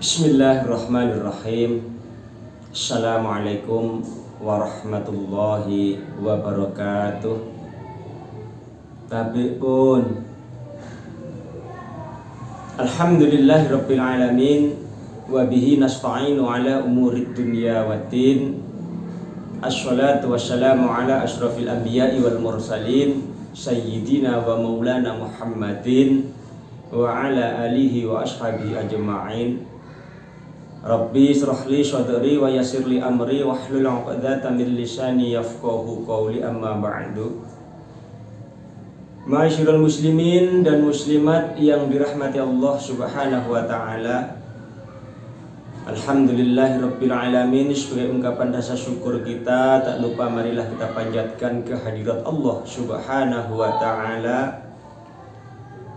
Bismillahirrahmanirrahim. Assalamualaikum warahmatullahi wabarakatuh. Tapi pun alhamdulillahirabbil alamin wa bihi nasta'inu ala umurid dunya waddin. Assalatu wassalamu ala asyrafil anbiya'i wal mursalin sayyidina wa maulana Muhammadin wa ala alihi wa ashabihi ajma'in. Rabbi israhli sadri wa yassirli amri wahlul 'uqdatam min lisani yafqahu qawli, amma ba'du. Ma'asyiral muslimin dan muslimat yang dirahmati Allah Subhanahu wa taala. Alhamdulillahirabbil alamin. Sebagai ungkapan rasa syukur kita, tak lupa marilah kita panjatkan kehadirat Allah Subhanahu wa taala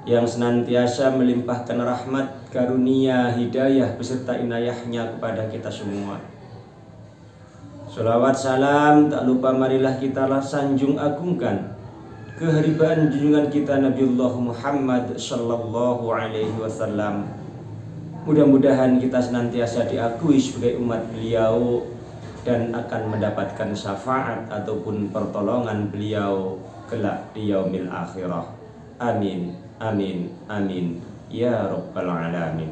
yang senantiasa melimpahkan rahmat, karunia, hidayah beserta inayahnya kepada kita semua. Sholawat salam tak lupa marilah kita sanjung agungkan keharibaan junjungan kita Nabiullah Muhammad sallallahu alaihi wasallam. Mudah-mudahan kita senantiasa diakui sebagai umat beliau dan akan mendapatkan syafaat ataupun pertolongan beliau kelak di yaumil akhirah. Amin, amin, amin ya rabbal alamin.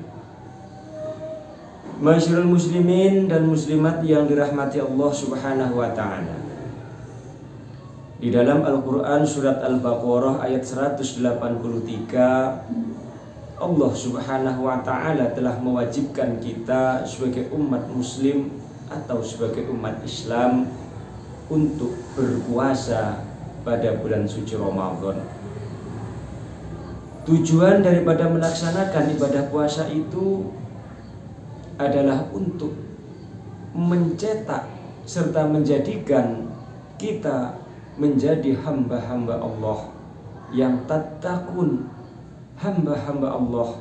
Ma'asyiral muslimin dan muslimat yang dirahmati Allah Subhanahu wa taala. Di dalam Al-Qur'an surat Al-Baqarah ayat 183, Allah Subhanahu wa taala telah mewajibkan kita sebagai umat muslim atau sebagai umat Islam untuk berpuasa pada bulan suci Ramadan. Tujuan daripada melaksanakan ibadah puasa itu adalah untuk mencetak serta menjadikan kita menjadi hamba-hamba Allah yang tattaqun, hamba-hamba Allah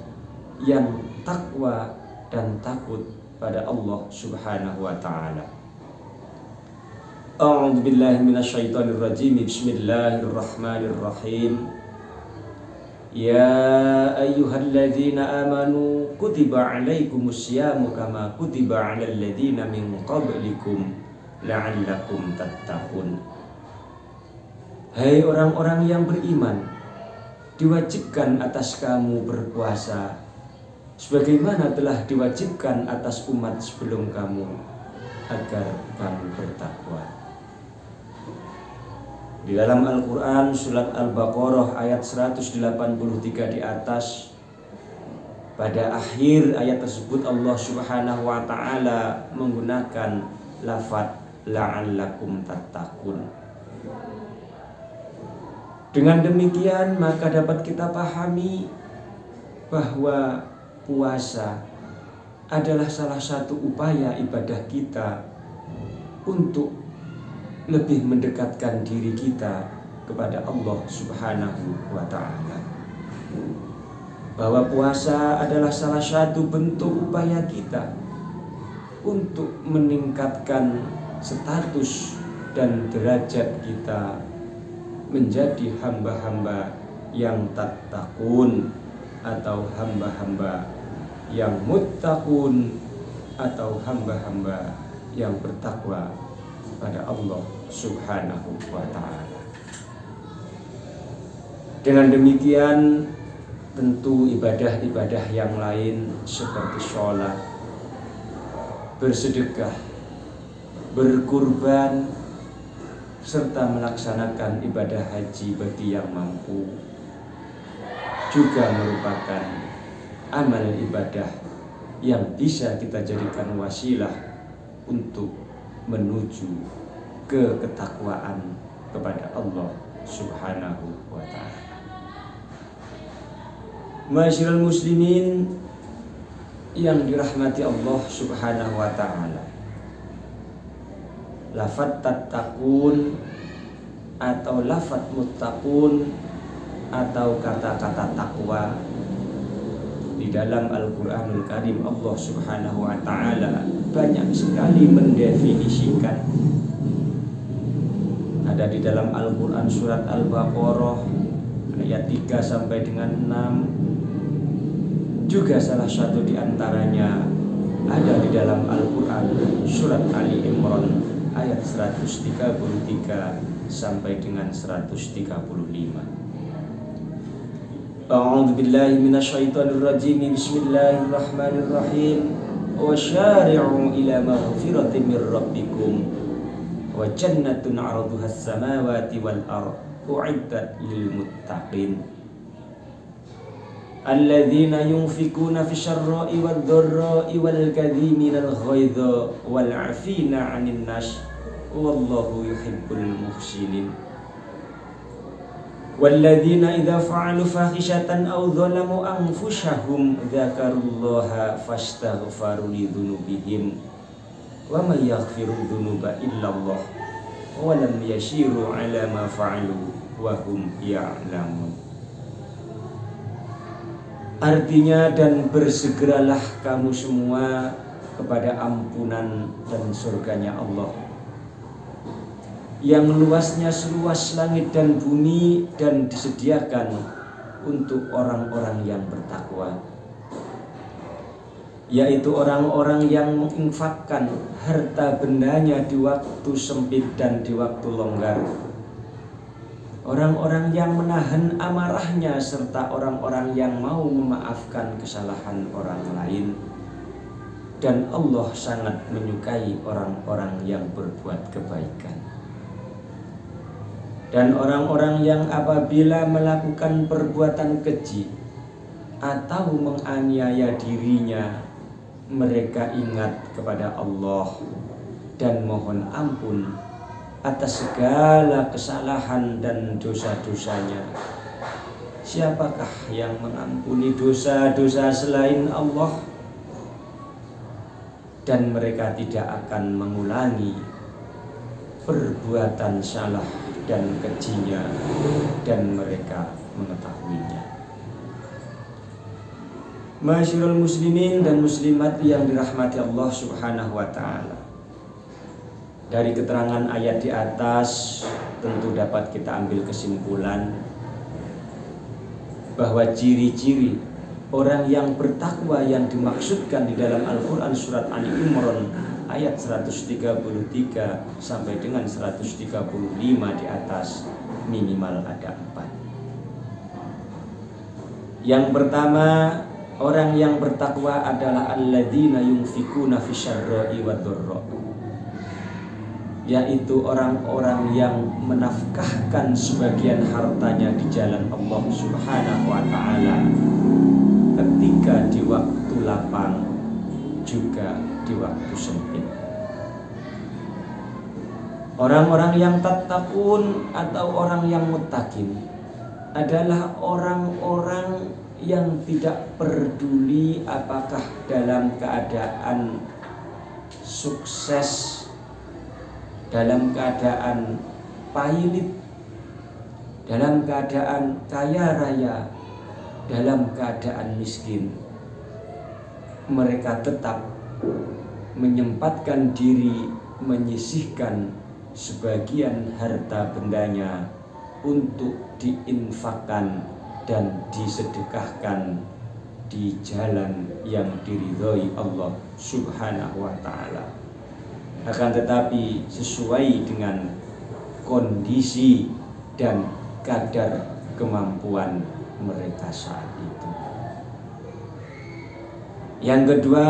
yang takwa dan takut pada Allah Subhanahu wa taala. A'udzu billahi minasyaitonir rajim. Bismillahirrahmanirrahim. Ya ayyuhalladzina amanu kutiba alaikumus syamu kama kutiba alal ladzina min qablikum la'allakum tattaqun. Hai orang-orang yang beriman, diwajibkan atas kamu berpuasa sebagaimana telah diwajibkan atas umat sebelum kamu agar kamu bertakwa. Di dalam Al-Quran surat Al-Baqarah ayat 183 di atas, pada akhir ayat tersebut Allah Subhanahu wa ta'ala menggunakan lafaz la'allakum tattaqun. Dengan demikian maka dapat kita pahami bahwa puasa adalah salah satu upaya ibadah kita untuk lebih mendekatkan diri kita kepada Allah Subhanahu wa ta'ala. Bahwa puasa adalah salah satu bentuk upaya kita untuk meningkatkan status dan derajat kita menjadi hamba-hamba yang tattaqun atau hamba-hamba yang muttaqun atau hamba-hamba yang bertakwa pada Allah Subhanahu wa ta'ala. Dengan demikian tentu ibadah-ibadah yang lain seperti sholat, bersedekah, berkurban, serta melaksanakan ibadah haji bagi yang mampu juga merupakan amal ibadah yang bisa kita jadikan wasilah untuk menuju ke ketakwaan kepada Allah Subhanahu wa ta'ala. Ma'asyiral muslimin yang dirahmati Allah Subhanahu wa ta'ala, lafaz tattaqun atau lafaz muttaqun atau kata-kata takwa di dalam Al-Quranul Karim Allah Subhanahu wa ta'ala banyak sekali mendefinisikan. Ada di dalam Al-Quran surat Al-Baqarah ayat 3 sampai dengan 6. Juga salah satu di antaranya ada di dalam Al-Quran surat Ali Imran ayat 133 sampai dengan 135. A'udzu billahi minasyaitonir rajim. Bismillahirrahmanirrahim. Wasyari'u ila maghfiratin mir rabbikum wa jannatun 'arduhas samawati wal ardh u'iddat lil muttaqin alladzina yunfikuna fisyarra'i wad dharra'i wal kadhiminal ghaidha wal 'afina 'anil nas wallahu yuhibbul muhsinin walladzina idza fa'alu fahishatan aw dzalamu anfusahum dzakarullaha fastaghfaru lidzunubihim wa may yaghfiru dzunuba illallah wa lam yashiru 'ala ma fa'alu wa hum ya'lamun. Artinya, dan bersegeralah kamu semua kepada ampunan dan surganya Allah yang luasnya seluas langit dan bumi dan disediakan untuk orang-orang yang bertakwa, yaitu orang-orang yang menginfakkan harta bendanya di waktu sempit dan di waktu longgar, orang-orang yang menahan amarahnya, serta orang-orang yang mau memaafkan kesalahan orang lain. Dan Allah sangat menyukai orang-orang yang berbuat kebaikan. Dan orang-orang yang apabila melakukan perbuatan keji atau menganiaya dirinya, mereka ingat kepada Allah dan mohon ampun atas segala kesalahan dan dosa-dosanya. Siapakah yang mengampuni dosa-dosa selain Allah? Dan mereka tidak akan mengulangi perbuatan salah dan kejinya, dan mereka mengetahuinya. Masyarul muslimin dan muslimat yang dirahmati Allah Subhanahu wa ta'ala, dari keterangan ayat di atas tentu dapat kita ambil kesimpulan bahwa ciri-ciri orang yang bertakwa yang dimaksudkan di dalam Al-Quran surat Ali Imran ayat 133 sampai dengan 135 di atas minimal ada 4. Yang pertama, orang yang bertakwa adalah alladzina yunfikuna fisyarra'i wad dharra, yaitu orang-orang yang menafkahkan sebagian hartanya di jalan Allah Subhanahu wa ta'ala ketika di waktu lapang juga di waktu sempit. Orang-orang yang tattaqun atau orang yang muttaqin adalah orang-orang yang tidak peduli apakah dalam keadaan sukses, dalam keadaan pailit, dalam keadaan kaya raya, dalam keadaan miskin, mereka tetap menyempatkan diri menyisihkan sebagian harta bendanya untuk diinfakkan dan disedekahkan di jalan yang diridhoi Allah Subhanahu wa ta'ala. Akan tetapi sesuai dengan kondisi dan kadar kemampuan mereka saat itu. Yang kedua,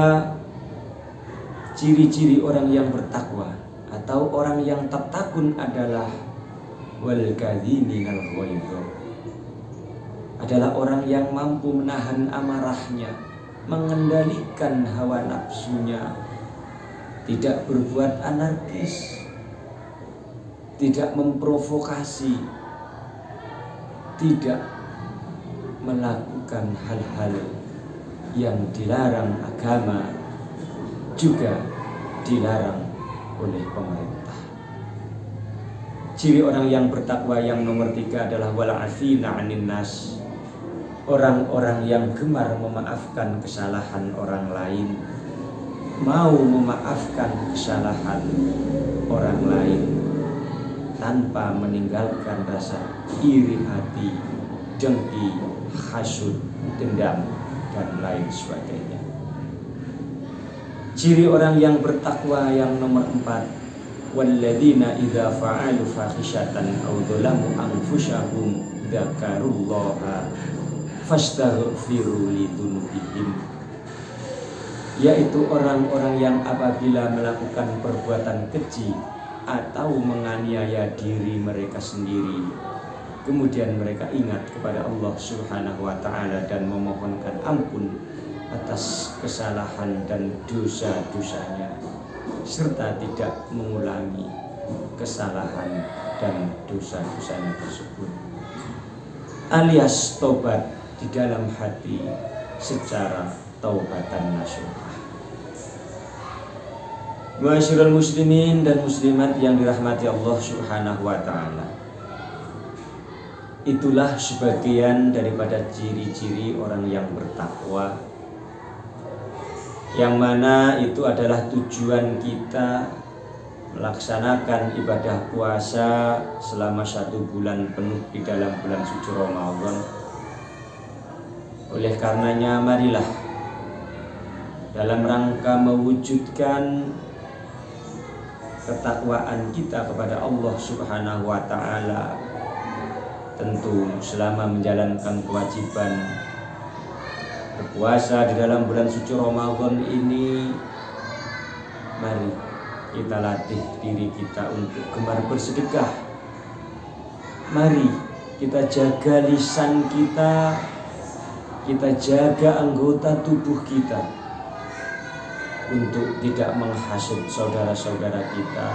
ciri-ciri orang yang bertakwa atau orang yang tattaqun adalah wal kadhiminal ghaidha, adalah orang yang mampu menahan amarahnya, mengendalikan hawa nafsunya, tidak berbuat anarkis, tidak memprovokasi, tidak melakukan hal-hal yang dilarang agama, juga dilarang oleh pemerintah. Ciri orang yang bertakwa yang nomor 3 adalah wal afina 'anin nas, orang-orang yang gemar memaafkan kesalahan orang lain, mau memaafkan kesalahan orang lain tanpa meninggalkan rasa iri hati, dengki, hasud, dendam, dan lain sebagainya. Ciri orang yang bertakwa yang nomor 4, walladzina idza fa'alu fahisyatan aw dzalamu anfusahum dzakarullaha fastaghfiru lidzunubihim, yaitu orang-orang yang apabila melakukan perbuatan keji atau menganiaya diri mereka sendiri, kemudian mereka ingat kepada Allah Subhanahu wa ta'ala dan memohonkan ampun atas kesalahan dan dosa-dosanya, serta tidak mengulangi kesalahan dan dosa-dosanya tersebut, alias tobat di dalam hati secara taubatan nasuha. Ma'asyiral muslimin dan muslimat yang dirahmati Allah Subhanahu wa ta'ala, itulah sebagian daripada ciri-ciri orang yang bertakwa, yang mana itu adalah tujuan kita melaksanakan ibadah puasa selama 1 bulan penuh di dalam bulan suci Ramadan. Oleh karenanya marilah dalam rangka mewujudkan ketakwaan kita kepada Allah Subhanahu wa ta'ala, tentu selama menjalankan kewajiban berpuasa di dalam bulan suci Ramadan ini, mari kita latih diri kita untuk gemar bersedekah. Mari kita jaga lisan kita jaga anggota tubuh kita untuk tidak menghasut saudara-saudara kita,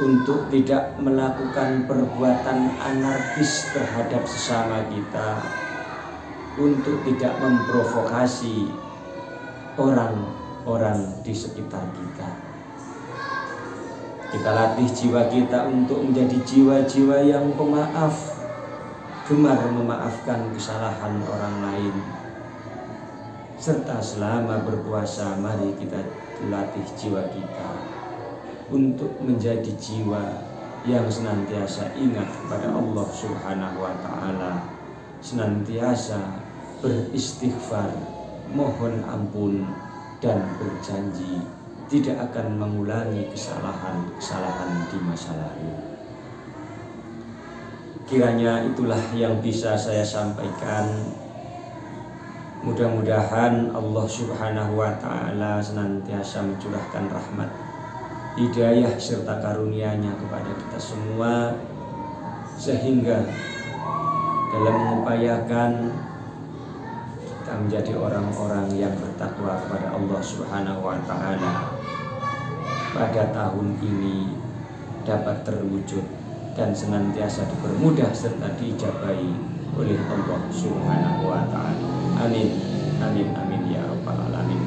untuk tidak melakukan perbuatan anarkis terhadap sesama kita, untuk tidak memprovokasi orang-orang di sekitar kita. Kita latih jiwa kita untuk menjadi jiwa-jiwa yang pemaaf, gemar memaafkan kesalahan orang lain. Serta selama berpuasa mari kita latih jiwa kita untuk menjadi jiwa yang senantiasa ingat kepada Allah Subhanahu wa ta'ala, senantiasa beristighfar, mohon ampun, dan berjanji tidak akan mengulangi kesalahan di masa lalu. Kiranya itulah yang bisa saya sampaikan. Mudah-mudahan Allah Subhanahu wa ta'ala senantiasa mencurahkan rahmat, hidayah serta karunia-Nya kepada kita semua, sehingga dalam mengupayakan kita menjadi orang-orang yang bertakwa kepada Allah Subhanahu wa ta'ala pada tahun ini dapat terwujud dan senantiasa dipermudah serta diijabahi oleh Allah Subhanahu wa ta'ala. Amin, amin, amin ya rabbal alamin.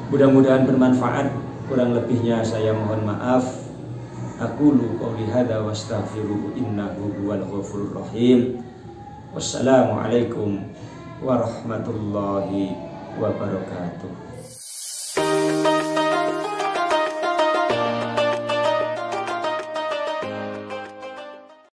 Mudah-mudahan bermanfaat. Kurang lebihnya saya mohon maaf. Aqulu qouli hadza wastaghfiruhu innahu huwal ghafurur rahim. Wassalamualaikum warahmatullahi wabarakatuh.